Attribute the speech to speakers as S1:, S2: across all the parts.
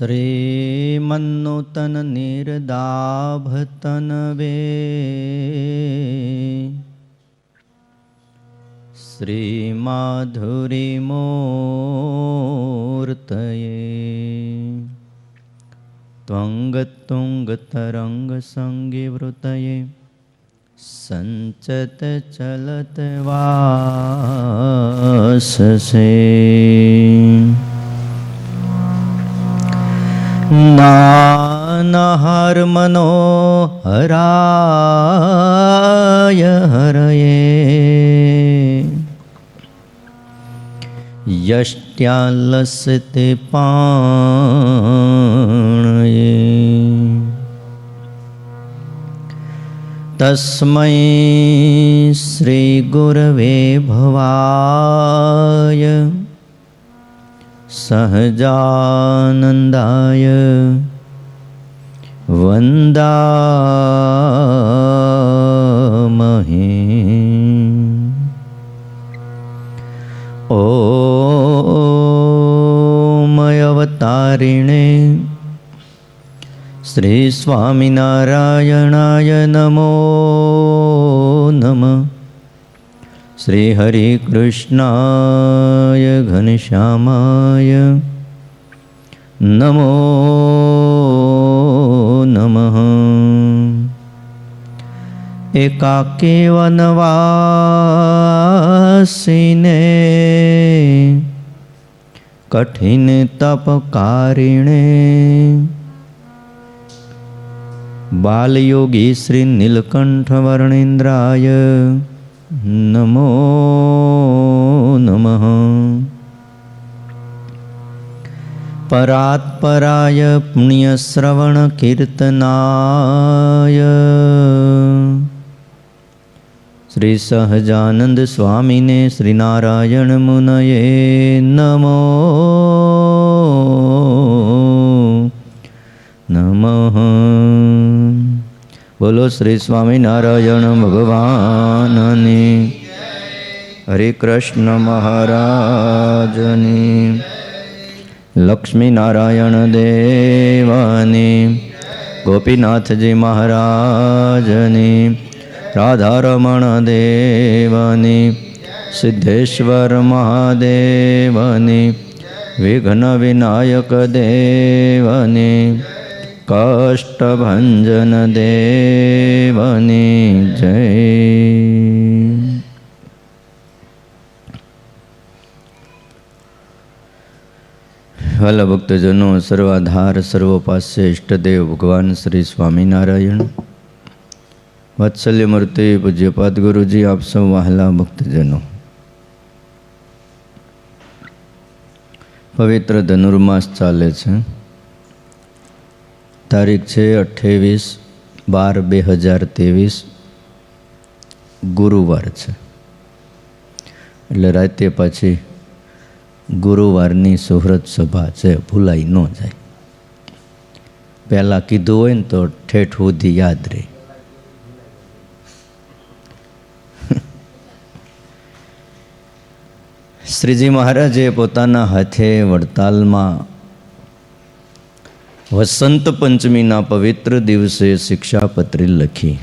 S1: શ્રીમન્નુતન નિર્દાભતનવે શ્રીમાધુરીમૂર્તયે ત્વંગતુંગતરંગસંગીવૃતયે સંચતચલતવાસસે નાનહરમનોહરાય હરયે યષ્ટ્યાલસતે પાણયે તસ્મૈ શ્રી ગુરવે ભવાય સહજાનંદાય વંદામહે ઓમ અવતારિણે શ્રી સ્વામિનારાયણાય નમો નમઃ. શ્રી હરિ કૃષ્ણાય ઘનશ્યામાય નમો નમઃ. એકાકી વનવાસીને કઠિન તપકારિણે બાલયોગી શ્રી નીલકંઠ વર્ણેન્દ્રાય નમો નમઃ. પરાત્પરાય પુણ્યશ્રવણ કીર્તનાય શ્રી સહજાનંદ સ્વામીને શ્રી નારાયણ મુનયે નમો નમઃ. બોલો શ્રી સ્વામિનારાયણ ભગવાનની, હરે કૃષ્ણ મહારાજની, લક્ષ્મીનારાયણ દેવાની, ગોપીનાથજી મહારાજની, રાધારમણ દેવાની, સિદ્ધેશ્વર મહાદેવની, વિઘ્ન વિનાયક દેવની, કષ્ટભંજન દેવની જય. વાલા ભક્તજનો, સર્વાધાર સર્વોપાસ્ય ઇષ્ટદેવ ભગવાન શ્રી સ્વામિનારાયણ, વાત્સલ્ય મૂર્તિ પૂજ્યપાદ ગુરુજી, આપ સૌ વહાલા ભક્તજનો, પવિત્ર ધનુર્માસ ચાલે છે. તારીખ છે 28/12/2023, ગુરુવાર છે. એટલે રાતે પાછી ગુરુવારની સુહૃત સભા છે, ભૂલાઈ ન જાય. પહેલાં કીધું હોય ને તો ઠેઠ સુધી યાદ રહે. શ્રીજી મહારાજે પોતાના હાથે વડતાલમાં વસંત પંચમીના પવિત્ર દિવસે શિક્ષાપત્રી લખી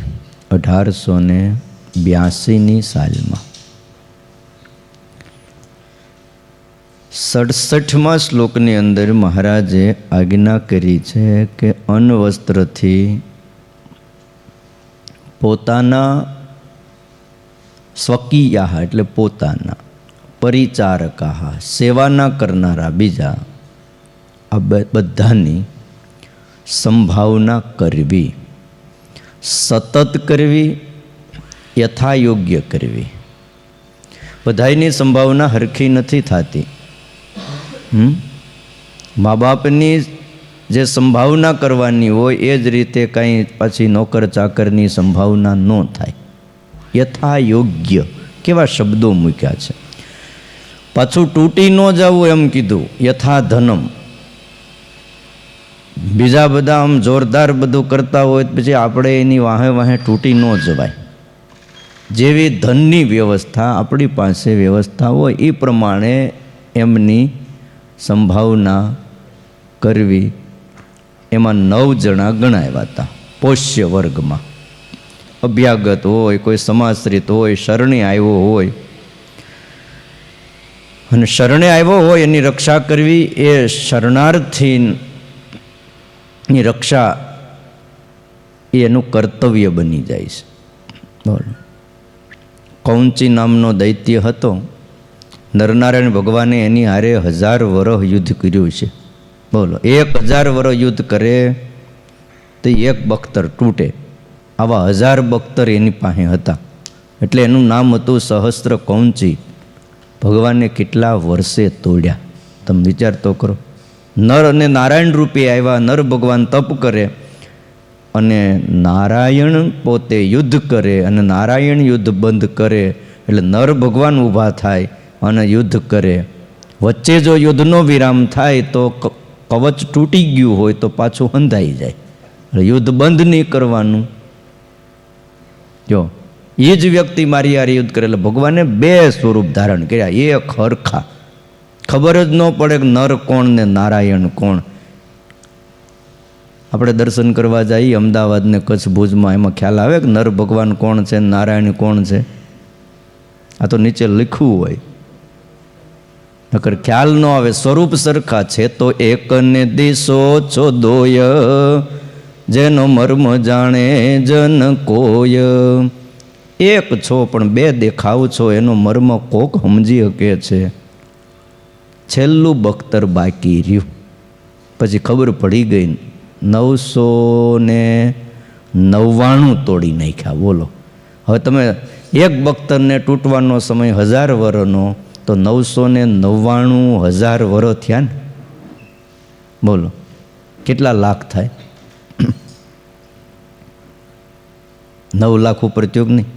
S1: 1882ની સાલમાં. 67મા શ્લોકની અંદર મહારાજે આજ્ઞા કરી છે કે અન્વસ્ત્રથી પોતાના સ્વકીયા એટલે પોતાના, પરિચારકા સેવાના કરનારા બીજા, આ બધાની સંભાવના કરવી, સતત કરવી, યથાયોગ્ય કરવી. બધાની સંભાવના હરખી નથી થતી. મા બાપની જે સંભાવના કરવાની હોય એ જ રીતે કાંઈ પાછી નોકર ચાકરની સંભાવના ન થાય. યથાયોગ્ય કેવા શબ્દો મૂક્યા છે. પાછું તૂટી ન જવું એમ કીધું. યથા ધનમ. બીજા બધા આમ જોરદાર બધું કરતા હોય પછી આપણે એની વાહે વાહે તૂટી ન જવાય. જેવી ધનની વ્યવસ્થા આપણી પાસે વ્યવસ્થા હોય એ પ્રમાણે એમની સંભાવના કરવી, એમાં 9 જણા ગણાવ્યા હતા પોષ્ય વર્ગમાં. અભ્યાગત હોય, કોઈ સમાશ્રિત હોય, શરણે આવ્યો હોય, અને શરણે આવ્યો હોય એની રક્ષા કરવી એ શરણાર્થીની રક્ષા એનું કર્તવ્ય બની જાય છે. બોલો, કૌંચી નામનો દૈત્ય હતો. નરનારાયણ ભગવાને એની હારે 1000 વર્ષ યુદ્ધ કર્યું છે. બોલો, 1000 વર્ષ યુદ્ધ કરે તો એક બખ્તર તૂટે. આવા 1000 બખ્તર એની પાસે હતા. એટલે એનું નામ હતું સહસ્ત્ર કૌંચી. ભગવાને કેટલા વર્ષે તોડ્યા તમે વિચાર તો કરો. નર અને નારાયણ રૂપે આવ્યા. નર ભગવાન તપ કરે અને નારાયણ પોતે યુદ્ધ કરે, અને નારાયણ યુદ્ધ બંધ કરે એટલે નર ભગવાન ઊભા થાય અને યુદ્ધ કરે. વચ્ચે જો યુદ્ધનો વિરામ થાય તો કવચ તૂટી ગયું હોય તો પાછું હંધાઈ જાય. એટલે યુદ્ધ બંધ નહીં કરવાનું. જો એ જ વ્યક્તિ મારી યાર યુદ્ધ કરે. એટલે ભગવાને 2 સ્વરૂપ ધારણ કર્યા. એક હરખા, ખબર જ ન પડે કે નર કોણ ને નારાયણ કોણ. આપણે દર્શન કરવા જઈએ અમદાવાદ ને કચ્છ ભુજમાં, એમાં ખ્યાલ આવે કે નર ભગવાન કોણ છે, નારાયણ કોણ છે? આ તો નીચે લખ્યું હોય, નકર ખ્યાલ ન આવે. સ્વરૂપ સરખા છે તો એકને દિશો છો દોય, જેનો મર્મ જાણે જન કોય. એક છો પણ 2 દેખાવ છો, એનો મર્મ કોક સમજી શકે છે. છેલ્લું બખ્તર બાકી રહ્યું. પછી ખબર પડી ગઈ 999 તોડી નાખ્યા. બોલો, હવે તમે એક બખ્તરને તૂટવાનો સમય 1000 વર્ષનો, તો 999,000 વર્ષ થયા ને. બોલો, કેટલા લાખ થાય? 9 લાખ ઉપર ત્યોગ નહીં,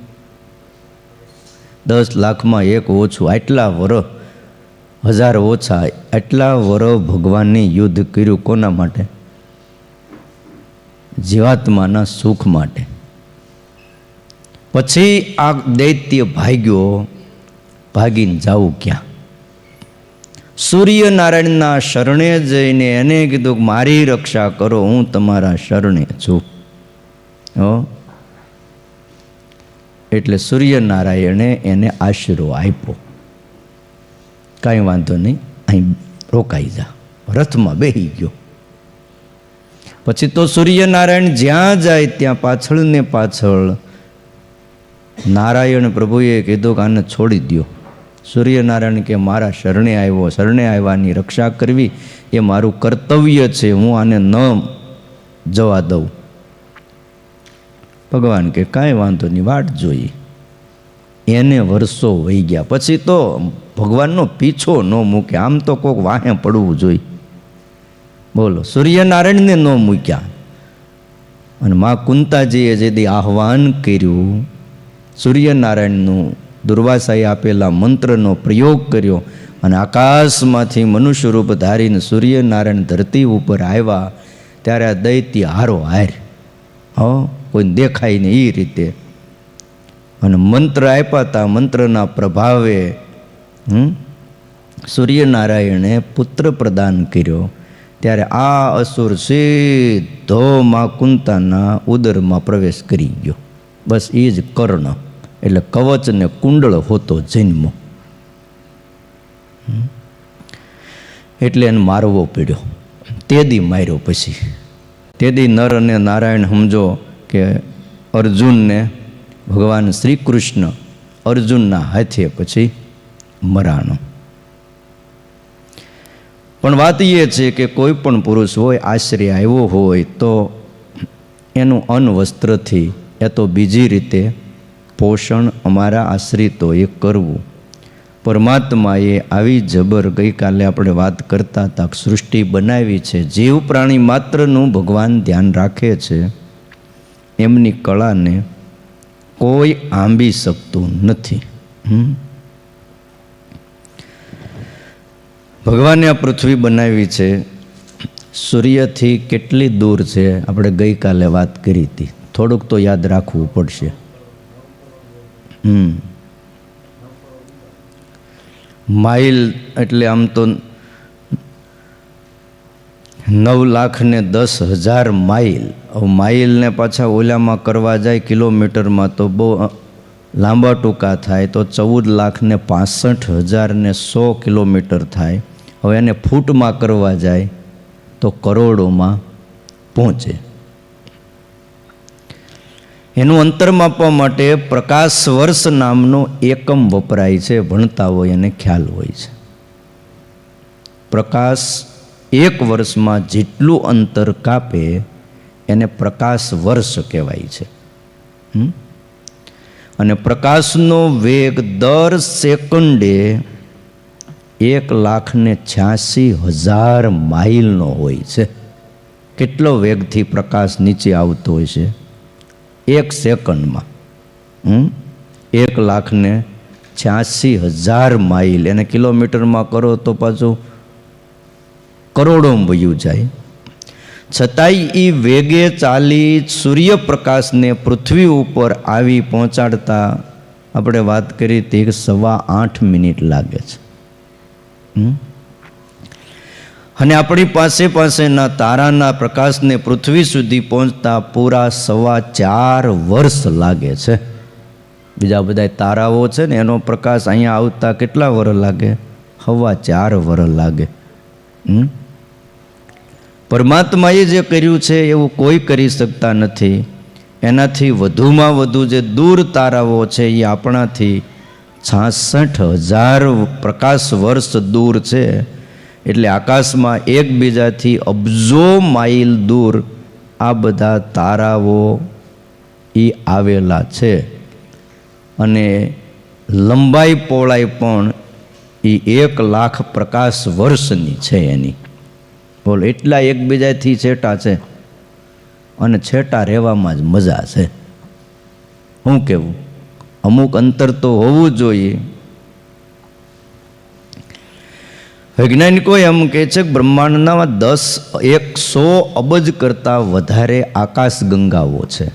S1: 10 લાખમાં 1 ઓછું. આટલા વર્ષ, 1000 ઓછા, આટલા વર્ષ ભગવાનને યુદ્ધ કર્યું. કોના માટે? જીવાત્માના સુખ માટે. પછી આ દૈત્ય ભાગ્યો. ભાગીને જાવું ક્યાં? સૂર્યનારાયણના શરણે જઈને એને કીધું કે મારી રક્ષા કરો, હું તમારા શરણે છું. એટલે સૂર્યનારાયણે એને આશરો આપ્યો, કાંઈ વાંધો નહીં, અહીં રોકાઈ જા. રથમાં બેસી ગયો. પછી તો સૂર્યનારાયણ જ્યાં જાય ત્યાં પાછળ ને પાછળ નારાયણ પ્રભુએ કીધું કે આને છોડી દો. સૂર્યનારાયણ કે મારા શરણે આવ્યો, શરણે આવ્યાની રક્ષા કરવી એ મારું કર્તવ્ય છે, હું આને ન જવા દઉં. ભગવાન કે કાંઈ વાંધો નહીં, વાટ જોઈ. એને વર્ષો વહી ગયા. પછી તો ભગવાનનો પીછો ન મૂકે. આમ તો કોઈક વાહે પડવું જોઈએ. બોલો, સૂર્યનારાયણને ન મૂક્યા. અને મા કુંતાજીએ જે દી આહ્વાન કર્યું, સૂર્યનારાયણનું દુર્વાસાએ આપેલા મંત્રનો પ્રયોગ કર્યો, અને આકાશમાંથી મનુષ્ય રૂપ ધારીને સૂર્યનારાયણ ધરતી ઉપર આવ્યા, ત્યારે આ દૈત્ય હારો હાર, કોઈને દેખાય ને એ રીતે. અને મંત્ર આપ્યા હતા. મંત્રના પ્રભાવે સૂર્યનારાયણે પુત્ર પ્રદાન કર્યો. ત્યારે આ અસુર સીધો મા કુંતાના ઉદરમાં પ્રવેશ કરી ગયો. બસ એ જ કર્ણ, એટલે કવચ ને કુંડળ હોતો જન્મ. એટલે એને મારવો પડ્યો. તેદી માર્યો. પછી તેદી નર અને નારાયણ સમજો કે અર્જુનને ભગવાન શ્રી કૃષ્ણ અર્જુનના હાથે પછી મરાણો. પણ વાત એ છે કે કોઈ પણ પુરુષ હોય, આશ્રય આવ્યો હોય તો એનું અન્ન વસ્ત્રથી એ તો બીજી રીતે પોષણ અમારા આશ્રિતોએ કરવું. પરમાત્માએ આવી જબર, ગઈકાલે આપણે વાત કરતા હતા, સૃષ્ટિ બનાવી છે, જીવ પ્રાણી માત્રનું ભગવાન ધ્યાન રાખે છે. એમની કળાને કોઈ આંબી શકતું નથી. ભગવાને આ પૃથ્વી બનાવી છે, સૂર્યથી કેટલી દૂર છે આપણે ગઈકાલે વાત કરી હતી. થોડુંક તો યાદ રાખવું પડશે. માઇલ એટલે આમ તો 9,10,000 માઇલ. માઇલને પાછા ઓલામાં કરવા જાય કિલોમીટરમાં તો બહુ લાંબા ટૂંકા થાય, તો 14,65,100 કિલોમીટર થાય. હવે એને ફૂટમાં કરવા જાય તો કરોડોમાં પહોંચે. એનું અંતર માપવા માટે પ્રકાશ વર્ષ નામનો એકમ વપરાય છે. ભણતા હોય એને ખ્યાલ હોય છે. પ્રકાશ એક વર્ષમાં જેટલું અંતર કાપે એને પ્રકાશ વર્ષ કહેવાય છે. અને પ્રકાશનો વેગ દર સેકન્ડે 1,86,000 માઇલનો હોય છે. કેટલો વેગથી પ્રકાશ નીચે આવતો હોય છે? 1 સેકન્ડમાં 1,86,000 માઇલ. એને કિલોમીટરમાં કરો તો પાછું કરોડોમાં વયું જાય. છતાંય એ વેગે ચાલી સૂર્યપ્રકાશને પૃથ્વી ઉપર આવી પહોંચાડતા આપણે વાત કરી તે 8.25 મિનિટ લાગે છે. અને આપણી પાસેના તારાના પ્રકાશને પૃથ્વી સુધી પહોંચતા પૂરા 4.25 વર્ષ લાગે છે. બીજા બધા તારાઓ છે ને એનો પ્રકાશ અહીંયા આવતા કેટલા વર્ષ લાગે? 4.25 વર્ષ લાગે. પરમાત્માએ જે કર્યું છે એવું કોઈ કરી શકતા નથી. એનાથી વધુમાં વધુ જે દૂર તારાઓ છે એ આપણાથી 66,000 પ્રકાશ વર્ષ દૂર છે. એટલે આકાશમાં એકબીજાથી અબજો માઇલ દૂર આ બધા તારાઓ એ આવેલા છે. અને લંબાઈ પહોળાઈ પણ એ 1,00,000 પ્રકાશ વર્ષની છે એની. બોલો, એટલા એકબીજાથી છેટા છે અને છેટા રહેવામાં જ મજા છે. શું કહેવું? અમુક અંતર તો હોવું જોઈએ. વૈજ્ઞાનિકો એમ કહે છે કે બ્રહ્માંડના 100 અબજ કરતાં વધારે આકાશગંગાઓ છે.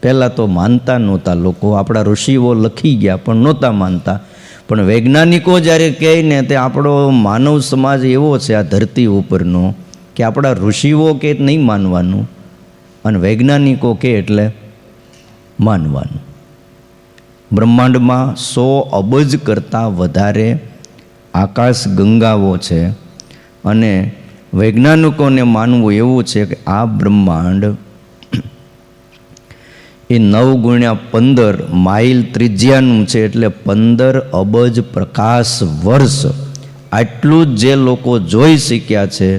S1: પહેલાં તો માનતા નહોતા લોકો, આપણા ઋષિઓ લખી ગયા પણ નહોતા માનતા. પણ વૈજ્ઞાનિકો જ્યારે કહે ને તે આપણો માનવ સમાજ એવો છે આ ધરતી ઉપરનો કે આપણા ઋષિઓ કે નહીં માનવાનું અને વૈજ્ઞાનિકો કે એટલે માનવાનું. બ્રહ્માંડમાં 100 અબજ કરતાં વધારે આકાશ ગંગાઓ છે. અને વૈજ્ઞાનિકોને માનવું એવું છે કે આ બ્રહ્માંડ એ 9x15 માઇલ ત્રિજ્યાનું છે. એટલે 15 અબજ પ્રકાશ વર્ષ આટલું જ જે લોકો જોઈ શક્યા છે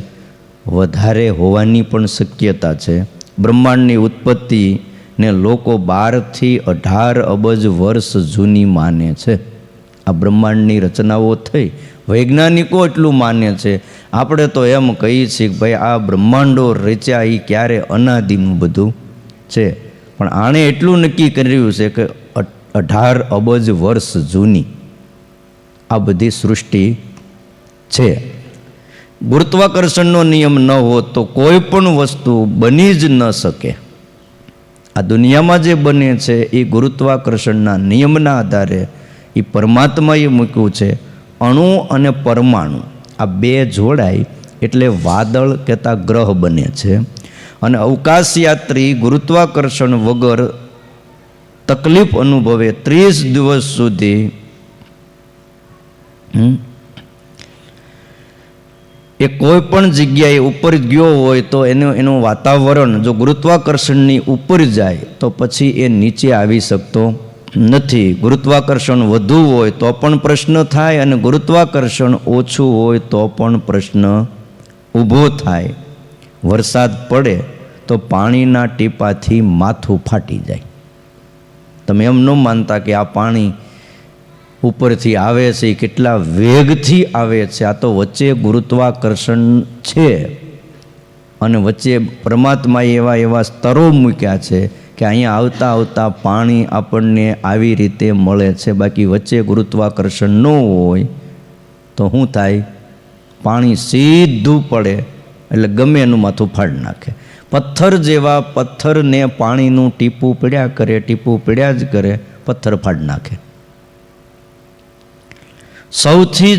S1: વધારે હોવાની પણ શક્યતા છે. બ્રહ્માંડની ઉત્પત્તિને લોકો 12 થી 18 અબજ વર્ષ જૂની માને છે. આ બ્રહ્માંડની રચનાઓ થઈ, વૈજ્ઞાનિકો એટલું માને છે. આપણે તો એમ કહીએ છીએ કે ભાઈ આ બ્રહ્માંડો રચ્યા એ ક્યારે અનાદિનું બધું છે. પણ આણે એટલું નક્કી કર્યું છે કે 18 અબજ વર્ષ જૂની આ બધી સૃષ્ટિ છે. ગુરુત્વાકર્ષણનો નિયમ ન હોત તો કોઈ પણ વસ્તુ બની જ ન શકે. આ દુનિયામાં જે બને છે એ ગુરુત્વાકર્ષણના નિયમના આધારે એ પરમાત્માએ મૂક્યું છે. અણુ અને પરમાણુ આ બે જોડાય એટલે વાદળ કહેતા ગ્રહ બને છે. અને અવકાશયાત્રી ગુરુત્વાકર્ષણ વગર તકલીફ અનુભવે 30 દિવસ સુધી એ કોઈ પણ જગ્યાએ ઉપર ગયો હોય તો એનું વાતાવરણ જો ગુરુત્વાકર્ષણની ઉપર જાય તો પછી એ નીચે આવી શકતો નથી. ગુરુત્વાકર્ષણ વધુ હોય તો પણ પ્રશ્ન થાય અને ગુરુત્વાકર્ષણ ઓછું હોય તો પણ પ્રશ્ન ઊભો થાય. વરસાદ પડે તો પાણીના ટીપાથી માથું ફાટી જાય. તમે એમ ન માનતા કે આ પાણી ઉપરથી આવે છે એ કેટલા વેગથી આવે છે. આ તો વચ્ચે ગુરુત્વાકર્ષણ છે અને વચ્ચે પરમાત્માએ એવા સ્તરો મૂક્યા છે કે અહીંયા આવતા આવતા પાણી આપણને આવી રીતે મળે છે. બાકી વચ્ચે ગુરુત્વાકર્ષણ ન હોય તો શું થાય? પાણી સીધું પડે એટલે ગમે એનું માથું ફાડી નાખે. પથ્થર જેવા પથ્થરને પાણીનું ટીપું પીડ્યા કરે, ટીપું પીડ્યા જ કરે, પથ્થર ફાડી નાખે. સૌથી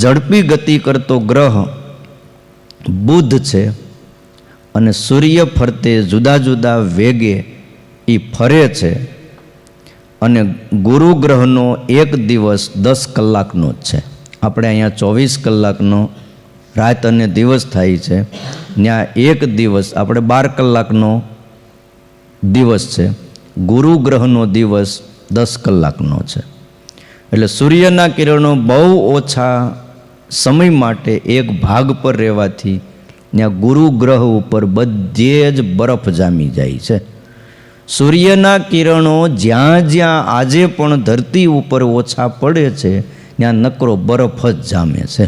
S1: ઝડપી ગતિ કરતો ગ્રહ બુધ છે અને સૂર્ય ફરતે જુદા જુદા વેગે એ ફરે છે અને ગુરુ ગ્રહનો એક દિવસ 10 કલાકનો જ છે. આપણે અહીંયા 24 કલાકનો રાત અને દિવસ થાય છે, ત્યાં એક દિવસ આપણે 12 કલાકનો દિવસ છે. ગુરુ ગ્રહનો દિવસ 10 કલાકનો છે. એટલે સૂર્યના કિરણો બહુ ઓછા સમય માટે એક ભાગ પર રહેવાથી ત્યાં ગુરુ ગ્રહ ઉપર બધે જ બરફ જામી જાય છે. સૂર્યના કિરણો જ્યાં જ્યાં આજે પણ ધરતી ઉપર ઓછા પડે છે ત્યાં નકરો બરફ જ જામે છે.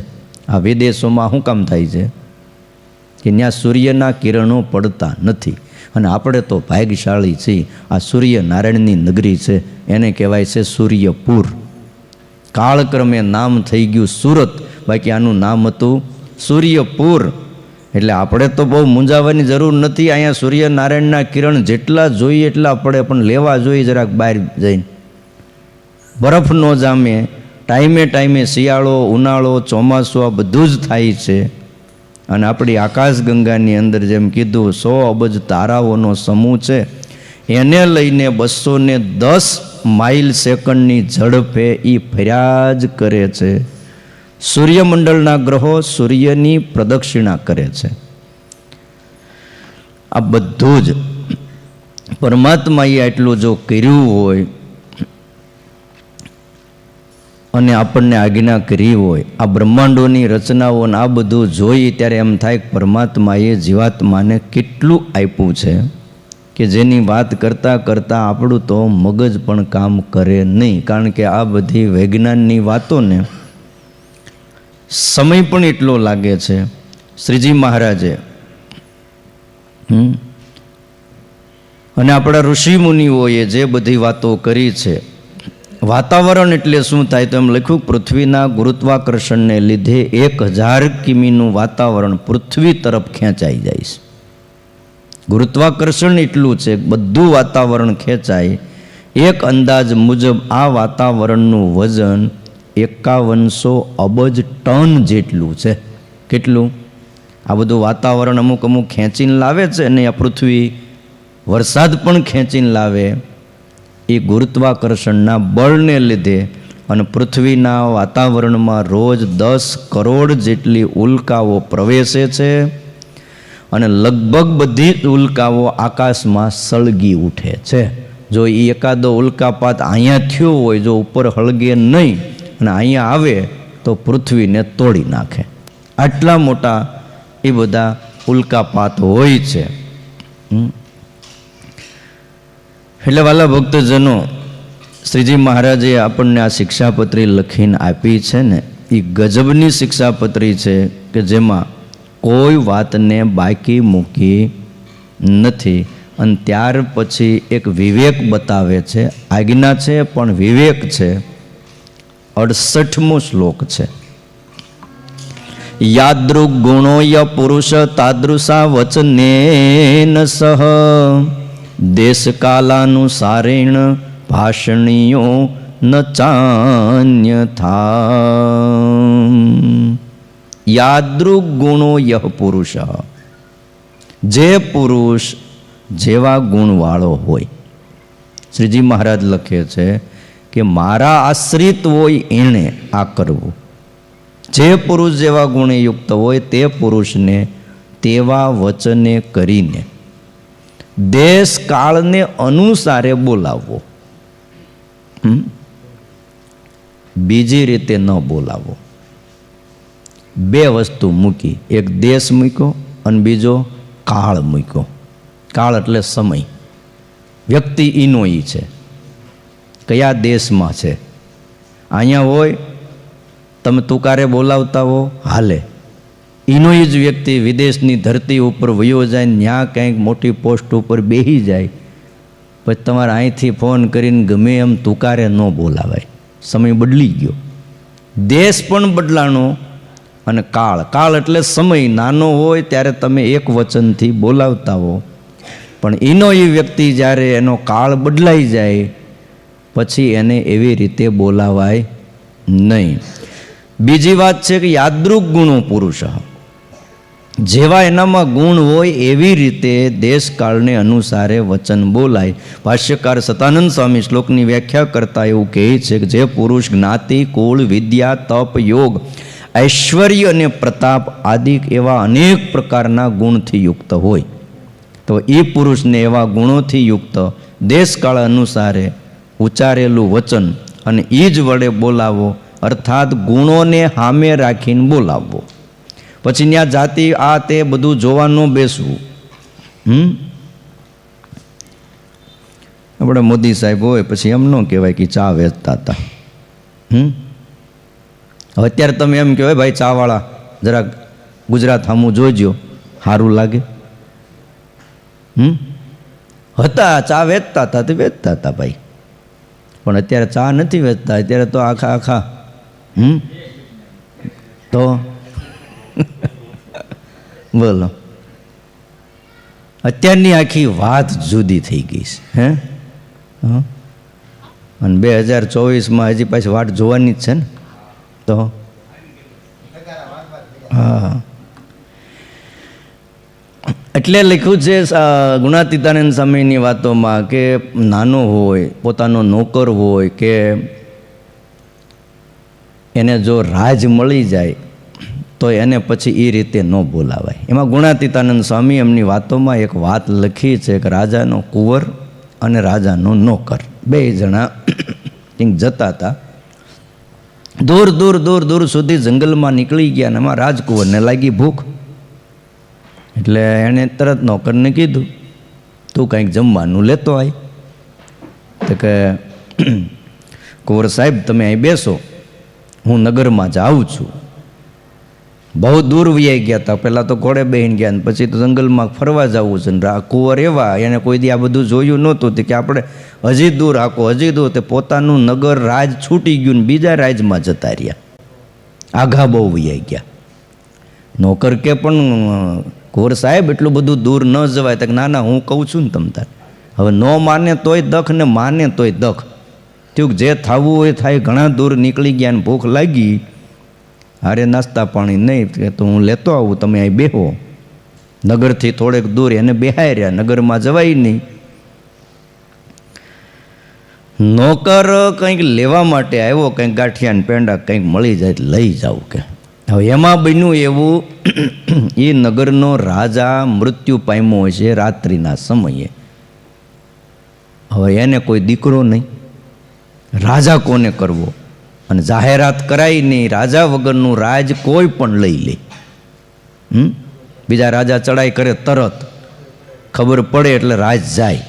S1: આ વિદેશોમાં શું કામ થાય છે કે ત્યાં સૂર્યના કિરણો પડતા નથી. અને આપણે તો ભાગ્યશાળી છીએ. આ સૂર્યનારાયણની નગરી છે, એને કહેવાય છે સૂર્યપુર. કાળક્રમે નામ થઈ ગયું સુરત, બાકી આનું નામ હતું સૂર્યપુર. એટલે આપણે તો બહુ મૂંઝાવાની જરૂર નથી. અહીંયા સૂર્યનારાયણના કિરણ જેટલા જોઈએ એટલા આપણે પણ લેવા જોઈએ. જરાક બહાર જઈને બરફ ન જામે. ટાઈમે ટાઈમે શિયાળો, ઉનાળો, ચોમાસું આ બધું જ થાય છે. અને આપણી આકાશગંગાની અંદર જેમ કીધું 100 અબજ તારાઓનો સમૂહ છે, એને લઈને 210 માઇલ સેકન્ડની ઝડપે એ ફર્યા જ કરે છે. સૂર્યમંડળના ગ્રહો સૂર્યની પ્રદક્ષિણા કરે છે. આ બધું જ પરમાત્માએ આટલું જો કર્યું હોય અને આપણને આજ્ઞા કરી હોય, આ બ્રહ્માંડોની રચનાઓ આ બધું જોઈ ત્યારે એમ થાય કે પરમાત્માએ જીવાત્માને કેટલું આપ્યું છે કે જેની વાત કરતાં કરતાં આપણું તો મગજ પણ કામ કરે નહીં. કારણ કે આ બધી વૈજ્ઞાનની વાતોને સમય પણ એટલો લાગે છે. શ્રીજી મહારાજે અને આપણા ઋષિ મુનિઓએ જે બધી વાતો કરી છે. વાતાવરણ એટલે શું થાય તો એમ લખ્યું, પૃથ્વીના ગુરુત્વાકર્ષણને લીધે 1000 કિમીનું વાતાવરણ પૃથ્વી તરફ ખેંચાઈ જાય છે. ગુરુત્વાકર્ષણ એટલું છે, બધું વાતાવરણ ખેંચાય. એક અંદાજ મુજબ આ વાતાવરણનું વજન 5100 અબજ ટન જેટલું છે. કેટલું? આ બધું વાતાવરણ અમુક ખેંચીને લાવે છે ને આ પૃથ્વી વરસાદ પણ ખેંચીને લાવે એ ગુરુત્વાકર્ષણના બળને લીધે. અને પૃથ્વીના વાતાવરણમાં રોજ 10 કરોડ જેટલી ઉલ્કાઓ પ્રવેશે છે અને લગભગ બધી જ ઉલ્કાઓ આકાશમાં સળગી ઉઠે છે. જો એ એકાદો ઉલ્કાપાત અહીંયા થયો હોય, જો ઉપર હળગે નહીં અને અહીંયા આવે તો પૃથ્વીને તોડી નાખે. આટલા મોટા એ બધા ઉલ્કાપાત હોય છે. એટલે વાલા ભક્તજનો, શ્રીજી મહારાજે આપણને આ શિક્ષાપત્રી લખીને આપી છે ને, એ ગજબની શિક્ષાપત્રી છે કે જેમાં કોઈ વાતને બાકી મૂકી નથી. અને ત્યાર પછી એક વિવેક બતાવે છે. આજ્ઞા છે પણ વિવેક છે. 68મો શ્લોક છે. યાદૃગ ગુણોય પુરુષ તાદૃશા વચનેન સહ દેશકાલાનુસારેણ ભાષણીયો ન ચાન્યથા. યાદૃગ ગુણો યહ પુરુષ, જે પુરુષ જેવા ગુણવાળો હોય. શ્રીજી મહારાજ લખે છે કે મારા આશ્રિત હોય એણે આ કરવું. જે પુરુષ જેવા ગુણયુક્ત હોય તે પુરુષને તેવા વચને કરીને દેશ કાળને અનુસારે બોલાવવો. બીજી રીતે ન બોલાવવો. બે વસ્તુ મૂકી, એક દેશ મૂક્યો અને બીજો કાળ મૂક્યો. કાળ એટલે સમય. વ્યક્તિ ઈનો ઈ છે, કયા દેશમાં છે. અહીંયા હોય તમે તુકારે બોલાવતા હો હાલે. એનો જ વ્યક્તિ વિદેશની ધરતી ઉપર વયો જાય, ત્યાં કંઈક મોટી પોસ્ટ ઉપર બેસી જાય, પછી તમારે અહીંથી ફોન કરીને ગમે એમ તુકારે ન બોલાવાય. સમય બદલી ગયો, દેશ પણ બદલાણો અને કાળ. કાળ એટલે સમય. નાનો હોય ત્યારે તમે એક વચનથી બોલાવતા હો, પણ એનો એ વ્યક્તિ જ્યારે એનો કાળ બદલાઈ જાય પછી એને એવી રીતે બોલાવાય નહીં. બીજી વાત છે કે યાદૃગ ગુણો પુરુષ, જેવા એનામાં ગુણ હોય એવી રીતે દેશકાળને અનુસારે વચન બોલાય. ભાષ્યકાર સતાનંદ સ્વામી શ્લોકની વ્યાખ્યા કરતા એવું કહે છે કે જે પુરુષ જ્ઞાતિ, કુળ, વિદ્યા, તપ, યોગ, ઐશ્વર્ય અને પ્રતાપ આદિ એવા અનેક પ્રકારના ગુણથી યુક્ત હોય તો એ પુરુષને એવા ગુણોથી યુક્ત દેશકાળ અનુસારે ઉચ્ચારેલું વચન અને એ જ વડે બોલાવો, અર્થાત ગુણોને સામે રાખીને બોલાવવો. પછી ત્યાં જાતિ આ તે બધું જોવા ન બેસવું. આપણે મોદી સાહેબ હોય પછી એમ ન કહેવાય કે ચા વેચતા હતા. હવે અત્યારે તમે એમ કહેવાય ભાઈ ચાવાળા જરાક ગુજરાત સામું જોજો, સારું લાગે. હતા ચા વેચતા હતા તે વેચતા હતા ભાઈ, પણ અત્યારે ચા નથી વેચતા. અત્યારે તો આખા તો બોલો, અત્યારની આખી વાત જુદી થઈ ગઈ છે. અને 2024માં હજી પાછી વાટ જોવાની જ છે ને. તો હા, એટલે લખ્યું છે ગુણાતીતાનંદ સ્વામીની વાતોમાં કે નાનો હોય, પોતાનો નોકર હોય કે એને જો રાજ મળી જાય તો એને પછી એ રીતે ન બોલાવાય. એમાં ગુણાતીતાનંદ સ્વામી એમની વાતોમાં એક વાત લખી છે કે રાજાનો કુંવર અને રાજાનો નોકર બે જણા કંઈક જતા હતા. દૂર દૂર દૂર દૂર સુધી જંગલમાં નીકળી ગયા અને એમાં રાજકુંવરને લાગી ભૂખ. એટલે એણે તરત નોકરને કીધું તું કંઈક જમવાનું લેતો આય. તો કે કુંવર સાહેબ તમે અહીં બેસો, હું નગરમાં જાઉં છું. બહુ દૂર વહી ગયા હતા. પહેલાં તો ઘોડે બેહીને ગયા, પછી તો જંગલમાં ફરવા જવું છે. ને કુંવર એવા એને કોઈ દી આ બધું જોયું નહોતું કે આપણે હજી દૂર હાકો હજી દૂર. તે પોતાનું નગર રાજ છૂટી ગયું ને બીજા રાજમાં જતા રહ્યા. આઘા બહુ વહી ગયા. નોકર કે પણ કુંવર સાહેબ એટલું બધું દૂર ન જવાય. તો ના ના હું કહું છું ને તમ તાર. હવે ન માને તોય દખ ને માને તોય દખ. થયું જે થવું હોય થાય. ઘણા દૂર નીકળી ગયા ને ભૂખ લાગી. હારે નાસ્તા પાણી નહીં તો હું લેતો આવું, તમે અહીં બેહો. નગરથી થોડેક દૂર એને બેહાઈ રહ્યા, નગરમાં જવાય નહીં. નોકર કંઈક લેવા માટે આવ્યો, કંઈક ગાંઠિયા ને પેંડા કંઈક મળી જાય લઈ જાવ કે. હવે એમાં બન્યું એવું એ નગરનો રાજા મૃત્યુ પામ્યો છે રાત્રિના સમયે. હવે એને કોઈ દીકરો નહીં, રાજા કોને કરવો? અને જાહેરાત કરાય નહીં, રાજા વગરનું રાજ કોઈ પણ લઈ લે. બીજા રાજા ચડાઈ કરે તરત ખબર પડે એટલે રાજ જાય.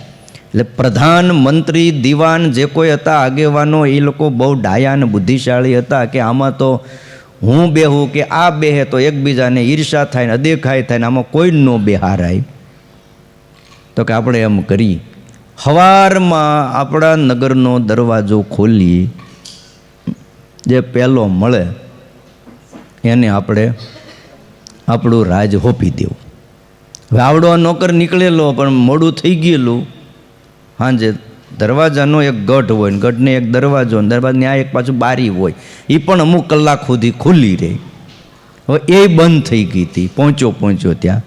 S1: એટલે પ્રધાન, મંત્રી, દિવાન જે કોઈ હતા આગેવાનો એ લોકો બહુ ડાયા અને બુદ્ધિશાળી હતા કે આમાં તો હું બેહું કે આ બેહે તો એકબીજાને ઈર્ષા થાય ને અદેખાય થાય ને આમાં કોઈ ન બેહારાય. તો કે આપણે એમ કરી, સવારમાં આપણા નગરનો દરવાજો ખોલી જે પહેલો મળે એને આપણે આપણું રાજ હોપી દેવું. હવે આવડો નોકર નીકળેલો પણ મોડું થઈ ગયેલું. સાંજે દરવાજાનો એક ગઢ હોય ને ગઢને એક દરવાજો, દરવાજાની આ એક પાછું બારી હોય, એ પણ અમુક કલાક સુધી ખુલ્લી રહી. હવે એ બંધ થઈ ગઈ હતી. પહોંચ્યો ત્યાં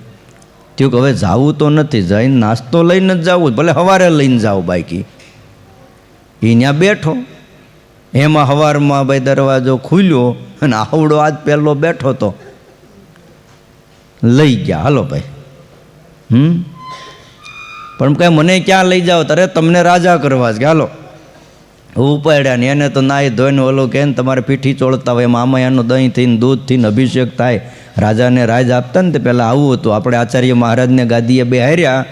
S1: થયું કે હવે જવું તો નથી, જઈને નાસ્તો લઈને જ જવું, ભલે સવારે લઈને જાઓ. બાકી એ ત્યાં બેઠો. એમાં સવારમાં ભાઈ દરવાજો ખુલ્યો અને આવડો આજ પહેલો બેઠો તો લઈ ગયા. હાલો ભાઈ. પણ કંઈ મને ક્યાં લઈ જાઓ? તારે તમને રાજા કરવા છે કે હાલો. ઉપાડ્યા ને એને તો નાહી ધોઈને ઓલું કે તમારે પીઠી ચોળતા હોય એમાં આમાં એનું દહીં થઈને દૂધ થઈને અભિષેક થાય. રાજાને રાજ આપતા ને તે પહેલાં આવું હતું. આપણે આચાર્ય મહારાજને ગાદીએ બેહાર્યા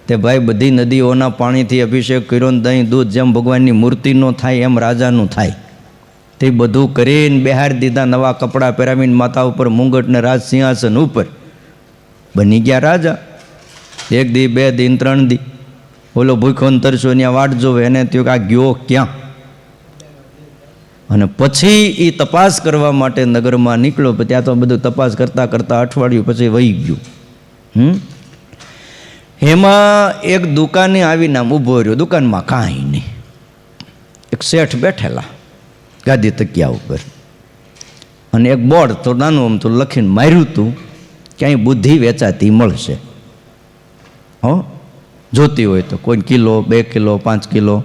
S1: તે ભાઈ બધી નદીઓના પાણીથી અભિષેક કર્યો ને દહીં દૂધ જેમ ભગવાનની મૂર્તિનો થાય એમ રાજાનું થાય. તે બધું કરીને બેહાર દીધા. નવા કપડાં પહેરાવીને માથા ઉપર મુંગટને રાજ સિંહાસન ઉપર બની ગયા રાજા. 1 દી 2 દી 3 દી ઓલો ભૂખો તરસો ત્યાં વાટ જોવે. એને થયું કે આ ગયો ક્યાં? અને પછી એ તપાસ કરવા માટે નગરમાં નીકળ્યો. ત્યાં તો બધું તપાસ કરતાં કરતાં અઠવાડિયું પછી વહી ગયું. એમાં એક દુકાને આવીને આમ ઊભો રહ્યો. દુકાનમાં કાંઈ નહીં. એક શેઠ બેઠેલા ગાદી તકિયા ઉપર અને એક બોર્ડ તો નાનું આમ તો લખીને માર્યું હતું કે અહીં બુદ્ધિ વેચાતી મળશે. હો, જોતી હોય તો કોઈ કિલો, 2 કિલો, 5 કિલો.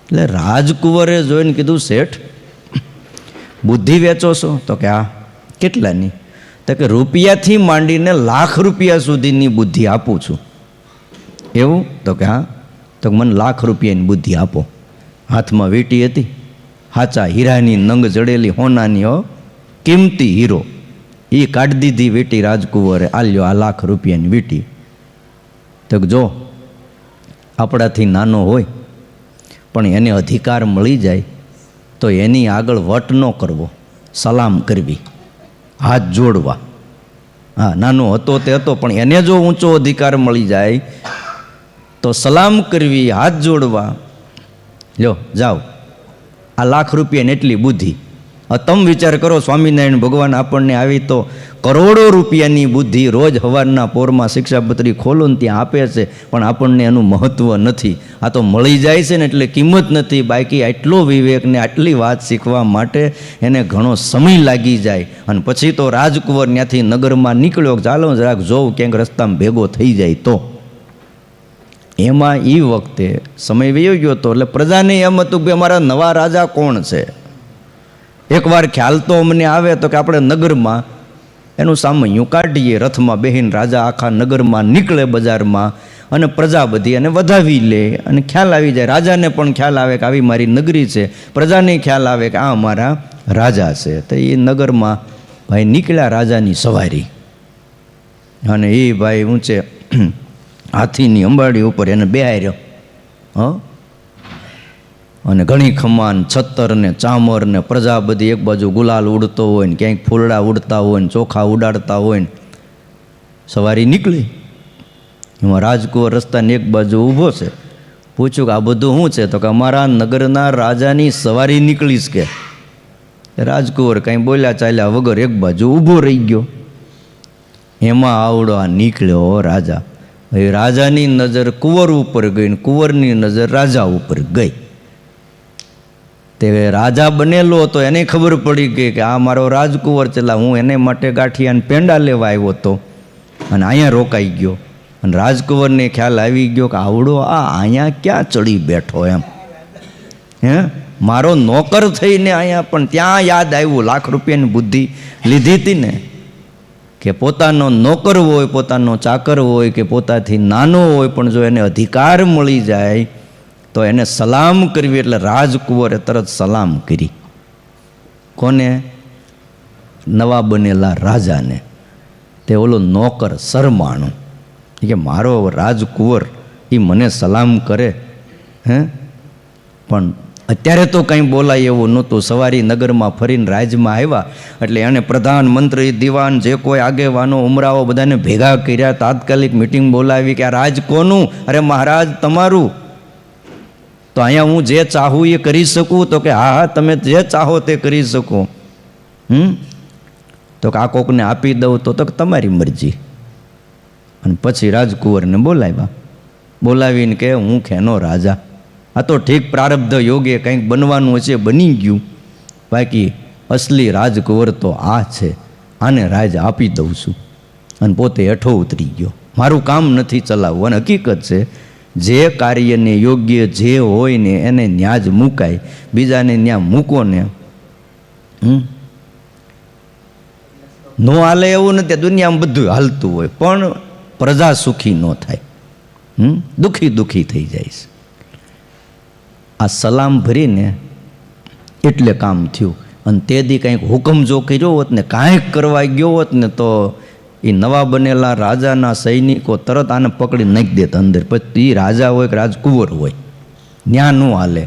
S1: એટલે રાજકુંવરે જોઈને કીધું, શેઠ બુદ્ધિ વેચો છો? તો કે હા. કેટલાની? તો કે રૂપિયાથી માંડીને ₹1,00,000 સુધીની બુદ્ધિ આપું છું. એવું? તો કે હા. તો મને ₹1,00,000ની બુદ્ધિ આપો. હાથમાં વીંટી હતી, હાચા હીરાની નંગ જડેલી, હોનાની, હો, કિંમતી હીરો. એ કાઢી દીધી વીંટી રાજકુંવરે. આલ્યો આ ₹1,00,000ની વીંટી. તો જો આપણાથી નાનો હોય પણ એને અધિકાર મળી જાય તો એની આગળ વટ ન કરવો, સલામ કરવી, હાથ જોડવા. હા, નાનો હતો તે હતો, પણ એને જો ઊંચો અધિકાર મળી જાય તો સલામ કરવી, હાથ જોડવા. લ્યો જાઓ, આ ₹1,00,000 એટલી બુદ્ધિ. તમે વિચાર કરો, સ્વામિનારાયણ ભગવાન આપણને આવી તો કરોડો રૂપિયાની બુદ્ધિ રોજ સવારના પોરમાં શિક્ષાપત્રી ખોલો ને ત્યાં આપે છે, પણ આપણને એનું મહત્ત્વ નથી. આ તો મળી જાય છે ને એટલે કિંમત નથી. બાકી આટલો વિવેકને આટલી વાત શીખવા માટે એને ઘણો સમય લાગી જાય. અને પછી તો રાજકુંવર ત્યાંથી નગરમાં નીકળ્યો, ચાલો જરાક જોઉં ક્યાંક રસ્તામાં ભેગો થઈ જાય તો. એમાં એ વખતે સમય વયો ગયો હતો. એટલે પ્રજાને એમ હતું કે અમારા નવા રાજા કોણ છે. એકવાર ખ્યાલ તો અમને આવે તો કે આપણે નગરમાં એનું સામૈયું કાઢીએ. રથમાં બેહીને રાજા આખા નગરમાં નીકળે બજારમાં, અને પ્રજા બધી એને વધાવી લે, અને ખ્યાલ આવી જાય. રાજાને પણ ખ્યાલ આવે કે આવી મારી નગરી છે, પ્રજાને ખ્યાલ આવે કે આ અમારા રાજા છે. તો એ નગરમાં ભાઈ નીકળ્યા રાજાની સવારી, અને એ ભાઈ ઊંચે હાથીની અંબાડી ઉપર એને બેહાર્યો. હ, અને ઘણી ખમાન, છત્તર ને ચામર ને પ્રજા બધી એક બાજુ ગુલાલ ઉડતો હોય ને, ક્યાંક ફૂલડા ઉડતા હોય ને, ચોખા ઉડાડતા હોય ને. સવારી નીકળી. એમાં રાજકુંવર રસ્તાની એક બાજુ ઊભો છે. પૂછ્યું કે આ બધું શું છે? તો કે અમારા નગરના રાજાની સવારી નીકળીશ કે. રાજકુંવર કાંઈ બોલ્યા ચાલ્યા વગર એક બાજુ ઊભો રહી ગયો. એમાં આવડો આ નીકળ્યો રાજા. એ રાજાની નજર કુંવર ઉપર ગઈ ને કુંવરની નજર રાજા ઉપર ગઈ. તે રાજા બનેલો હતો એને ખબર પડી ગઈ કે આ મારો રાજકુંવર છે, હું એને માટે ગાંઠિયાને પેંડા લેવા આવ્યો હતો અને અહીંયા રોકાઈ ગયો. અને રાજકુંવરને ખ્યાલ આવી ગયો કે આવડો આ અહીંયા ક્યાં ચડી બેઠો એમ. હે, મારો નોકર થઈને અહીંયા, પણ ત્યાં યાદ આવ્યું ₹1,00,000ની બુદ્ધિ લીધી હતી ને, કે પોતાનો નોકર હોય, પોતાનો ચાકર હોય કે પોતાથી નાનો હોય, પણ જો એને અધિકાર મળી જાય તો એને સલામ કરવી. એટલે રાજકુંવરે તરત સલામ કરી. કોને? નવા બનેલા રાજાને. તે ઓલો નોકર શરમાણો કે મારો રાજકુંવર એ મને સલામ કરે. હે, પણ અત્યારે તો કંઈ બોલાય એવું નહોતું. સવારી નગરમાં ફરીને રાજમાં આવ્યા એટલે એણે પ્રધાનમંત્રી, દિવાન, જે કોઈ આગેવાનો, ઉમરાઓ બધાને ભેગા કર્યા. તાત્કાલિક મિટિંગ બોલાવી કે આ રાજ કોનું? અરે મહારાજ તમારું. તો અહીંયા હું જે ચાહું એ કરી શકું? તો કે હા હા, તમે જે ચાહો તે કરી શકો. તો કે આ કોકને આપી દઉં? તો કે તમારી મરજી. અને પછી રાજકુંવરને બોલાવ્યા. બોલાવીને કે હું ખેનો રાજા. આ તો ઠીક પ્રારબ્ધ યોગે કંઈક બનવાનું હશે, બની ગયું. બાકી અસલી રાજકુંવર તો આ છે, આને રાજ આપી દઉં છું. અને પોતે હેઠો ઉતરી ગયો. મારું કામ નથી ચલાવવું. અને હકીકત છે, જે કાર્યને યોગ્ય જે હોય ને એને ન્યા જ મુકાય. બીજાને ન્યા મૂકો ને નો હાલે એવું નથી. દુનિયામાં બધું હાલતું હોય, પણ પ્રજા સુખી ન થાય. દુઃખી દુઃખી થઈ જાય છે. આ સલામ ભરીને એટલે કામ થયું. અને તે દી કંઈક હુકમ જો કર્યો હોત ને, કાંઈક કરવા ગયો હોત ને, તો એ નવા બનેલા રાજાના સૈનિકો તરત આને પકડી નાખી દેતા અંદર. પછી એ રાજા હોય કે રાજકુંવર હોય, ન્યા ન હાલે.